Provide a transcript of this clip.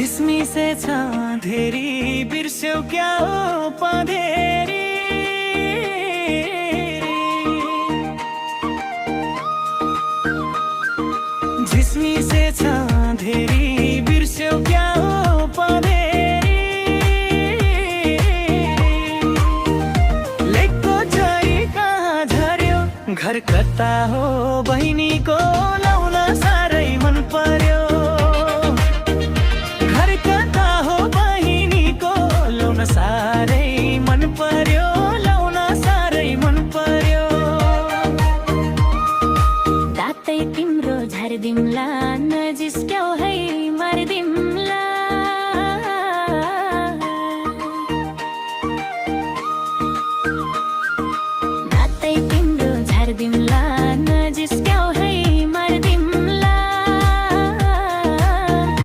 झिस्मी से धेरी बिर्स्यौ क्या हो पँधेरी। झिस्मी से धेरी बिर्स्यौ क्या हो पँधेरी। लेकको झरी कहाँ झर्यो घर कता हो बहिनीको लाउन